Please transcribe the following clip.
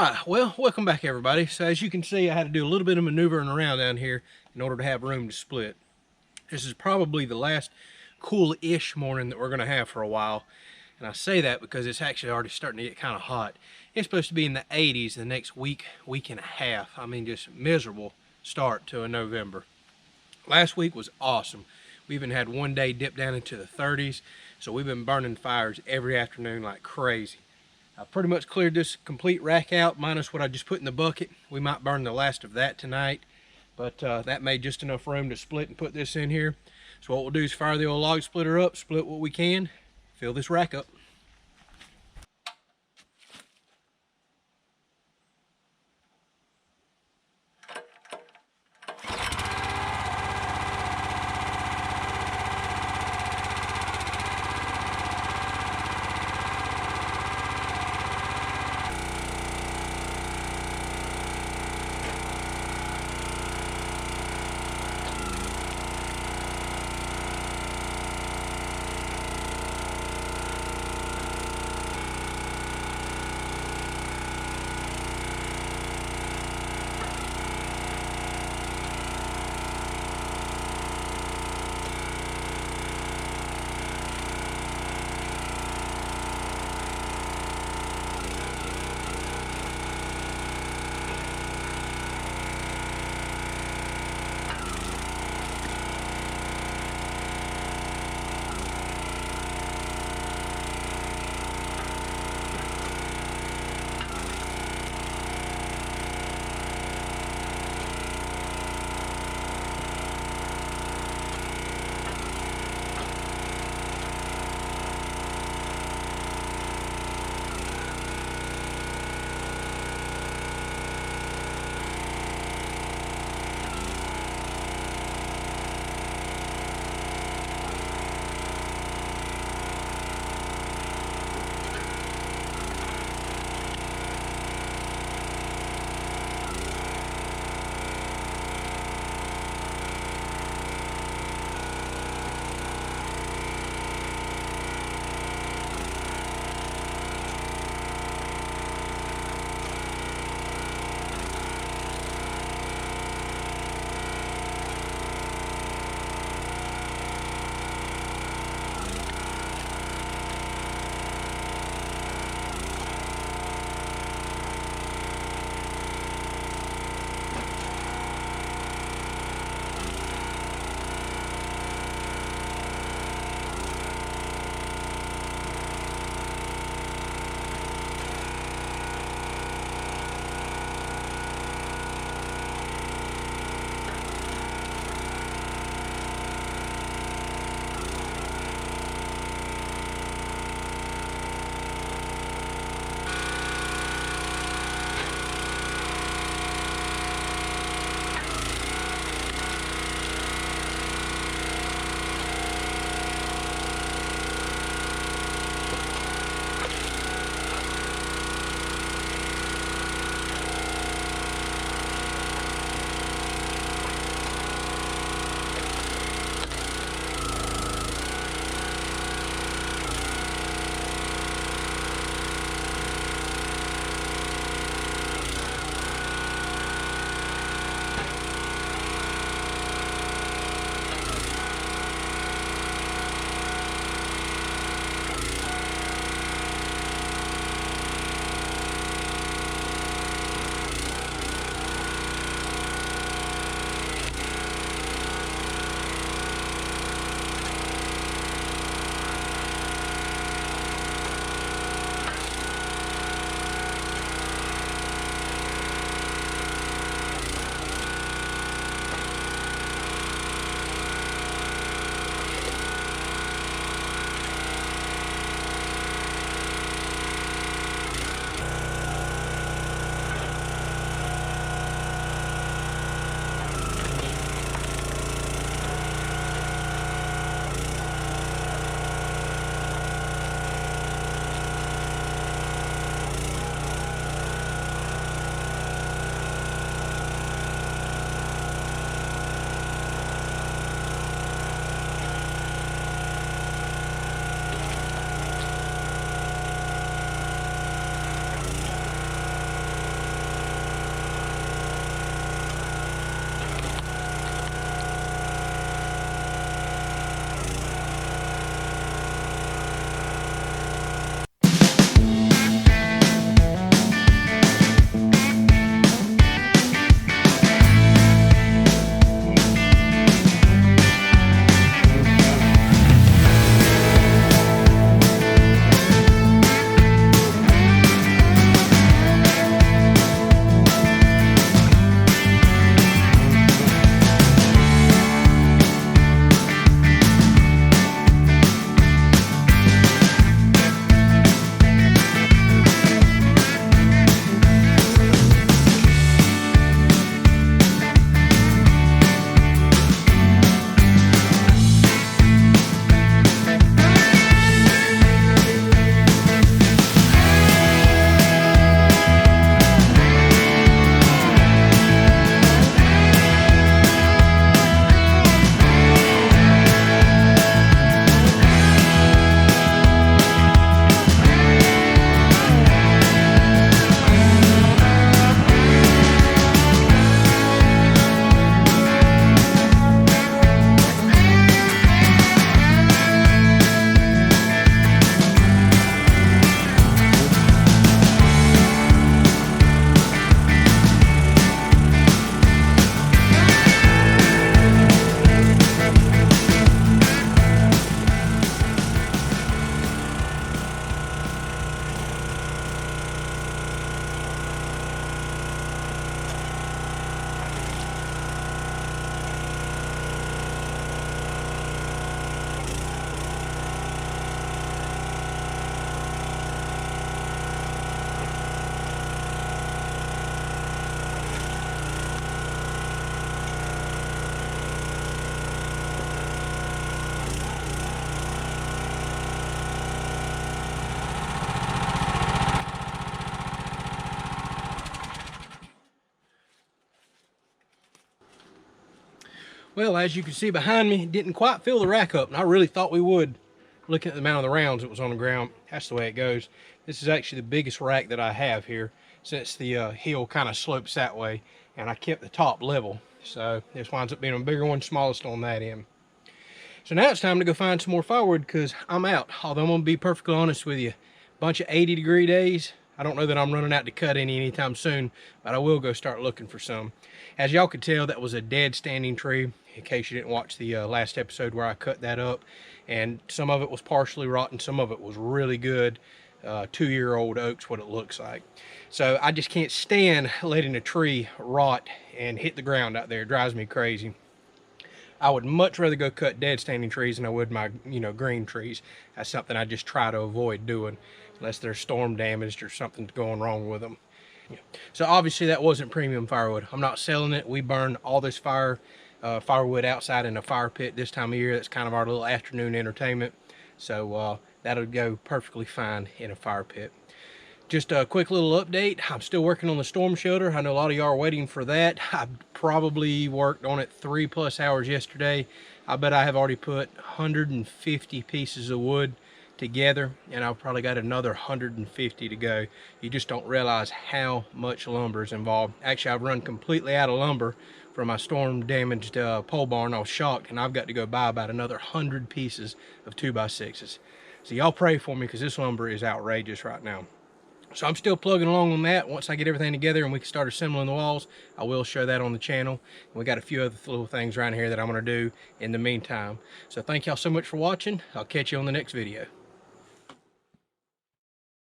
Alright, well, welcome back everybody. So as you can see, I had to do a little bit of maneuvering around down here in order to have room to split. This is probably the last cool-ish morning that we're going to have for a while. And I say that because it's actually already starting to get kind of hot. It's supposed to be in the 80s the next week, week and a half. I mean, just miserable start to a November. Last week was awesome. We even had one day dip down into the 30s. So we've been burning fires every afternoon like crazy. I pretty much cleared this complete rack out, minus what I just put in the bucket. We might burn the last of that tonight, but that made just enough room to split and put this in here. So what we'll do is fire the old log splitter up, split what we can, fill this rack up. Well, as you can see behind me, it didn't quite fill the rack up, and I really thought we would. Looking at the amount of the rounds that was on the ground, that's the way it goes. This is actually the biggest rack that I have here, since the hill kind of slopes that way, and I kept the top level. So this winds up being a bigger one, smallest on that end. So now it's time to go find some more firewood because I'm out. Although I'm going to be perfectly honest with you, a bunch of 80-degree days. I don't know that I'm running out to cut anytime soon, but I will go start looking for some. As y'all could tell, that was a dead standing tree, in case you didn't watch the last episode where I cut that up. And some of it was partially rotten, some of it was really good. 2-year-old oak's what it looks like. So I just can't stand letting a tree rot and hit the ground out there. It drives me crazy. I would much rather go cut dead standing trees than I would my, green trees. That's something I just try to avoid doing, unless they're storm damaged or something's going wrong with them. Yeah. So obviously that wasn't premium firewood. I'm not selling it. We burn all this firewood outside in a fire pit this time of year. That's kind of our little afternoon entertainment. So that'll go perfectly fine in a fire pit. Just a quick little update. I'm still working on the storm shelter. I know a lot of y'all are waiting for that. I probably worked on it 3+ hours yesterday. I bet I have already put 150 pieces of wood together, and I've probably got another 150 to go. You just don't realize how much lumber is involved. Actually, I've run completely out of lumber from my storm damaged pole barn. I was shocked, and I've got to go buy about another 100 pieces of 2x6s. So y'all pray for me because this lumber is outrageous right now. So I'm still plugging along on that. Once I get everything together and we can start assembling the walls, I will show that on the channel. And we got a few other little things around here that I'm going to do in the meantime. So thank y'all so much for watching. I'll catch you on the next video.